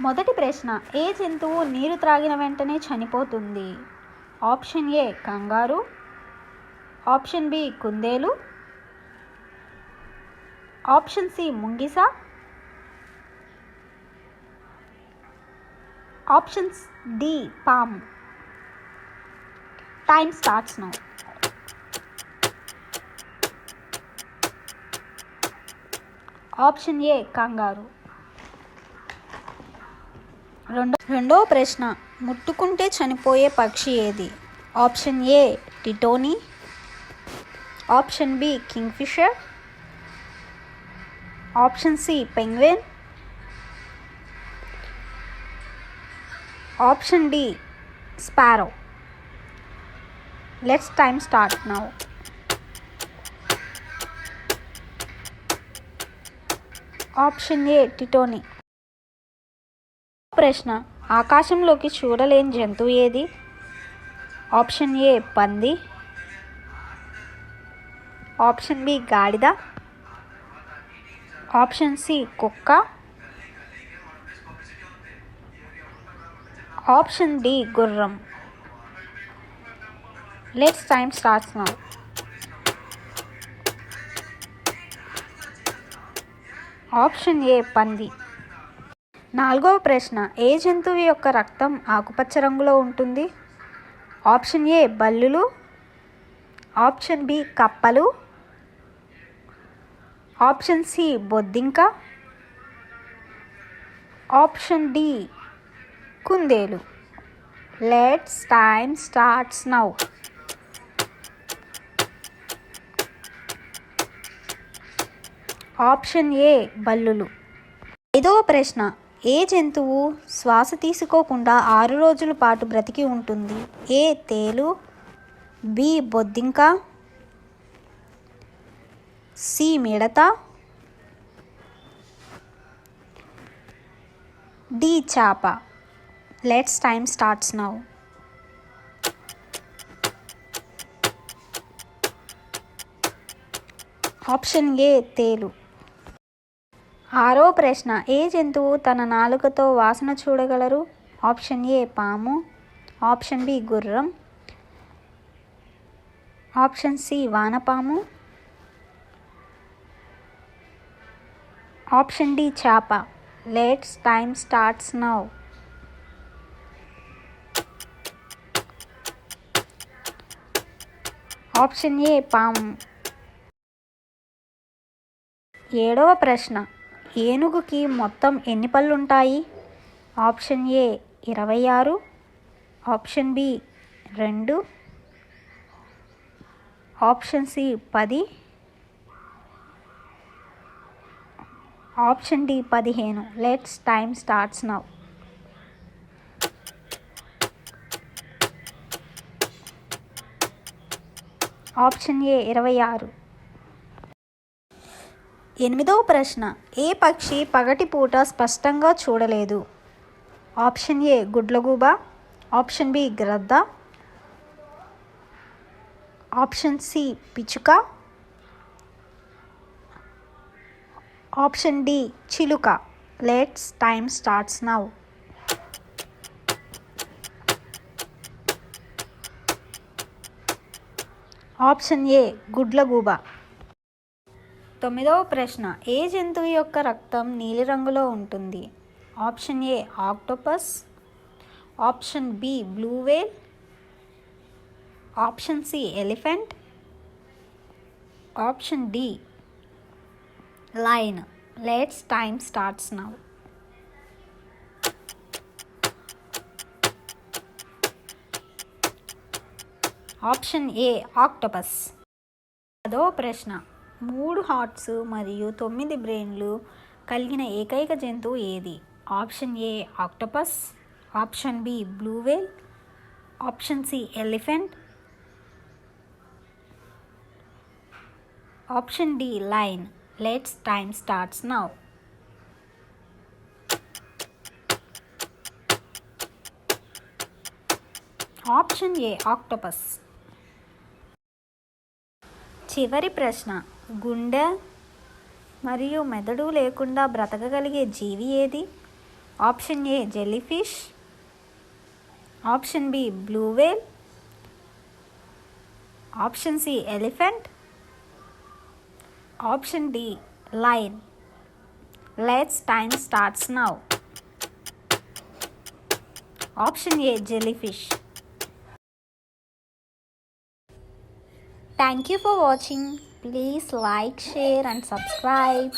మొదటి ప్రశ్న, ఏ జంతువు నీరు త్రాగిన వెంటనే చనిపోతుంది? Option A kangaroo, option B కుందేలు, ఆప్షన్ సి ముంగిస, ఆప్షన్ డి పాము. Time starts now. Option A kangaroo. రెండో ప్రశ్న, ముట్టుకుంటే చనిపోయే పక్షి ఏది? ఆప్షన్ ఏ టిటోనీ, option B kingfisher, option C penguin, option D sparrow. Let's time start now. Option A టిటోనీ. ప్రశ్న, ఆకాశంలోకి చూడలేని జంతువు ఏది? ఆప్షన్ ఏ పంది, ఆప్షన్ బి గాడిద, ఆప్షన్ సి కుక్క, ఆప్షన్ డి గుర్రం. Let's time starts now. Option A పంది. నాలుగవ ప్రశ్న, ఏ జంతువు యొక్క రక్తం ఆకుపచ్చ రంగులో ఉంటుంది? ఆప్షన్ ఏ బల్లులు, ఆప్షన్ బి కప్పలు, ఆప్షన్ సి బొద్దింక, ఆప్షన్ డి కుందేలు. Let's time starts now. Option A బల్లులు. ఐదవ ప్రశ్న, ఏ జంతువు శ్వాస తీసుకోకుండా 6 రోజుల పాటు బ్రతికి ఉంటుంది? ఏ తేలు, బి బొద్దింక, సి మిడత, డి చేప. Let's time starts now. Option ఏ తేలు. ఆరో ప్రశ్న, ఏ జంతువు తన నాలుకతో వాసన చూడగలరు? ఆప్షన్ ఏ పాము, ఆప్షన్ బి గుర్రం, ఆప్షన్ సి వానపాము, ఆప్షన్ డి చేప. Let's time starts now. Option A పాము. ఏడవ ప్రశ్న, ఏనుగుకి మొత్తం ఎన్ని పళ్ళు ఉంటాయి? Option A 26, option B 2, option C 10, option D 15. Let's time starts now. Option A 26. ఎనిమిదవ ప్రశ్న, ఏ పక్షి పగటిపూట స్పష్టంగా చూడలేదు? ఆప్షన్ ఏ గుడ్లగూబ, ఆప్షన్ బి గ్రద్ద, ఆప్షన్ సి పిచ్చుక, ఆప్షన్ డి చిలుక. Let's time starts now. Option A గుడ్లగూబ. తొమ్మిదవ ప్రశ్న, ఏ జంతువు యొక్క రక్తం నీలిరంగులో ఉంటుంది? Option A octopus, option B blue whale, option C elephant, option D lion. Let's time starts now. Option A octopus. 10వ ప్రశ్న, 3 హార్ట్స్ మరియు 9 బ్రెయిన్లు కలిగిన ఏకైక జంతువు ఏది? Option A octopus, option B blue whale, option C elephant, option D lion. Let's time starts now. Option A octopus. చివరి ప్రశ్న, గుండె మరియు మెదడు లేకుండా బ్రతకగలిగే జీవి ఏది? Option A, jellyfish. Option B, blue whale. Option C, elephant. Option D, lion. Let's time starts now. Option A, jellyfish. Thank you for watching. Please like, share and subscribe.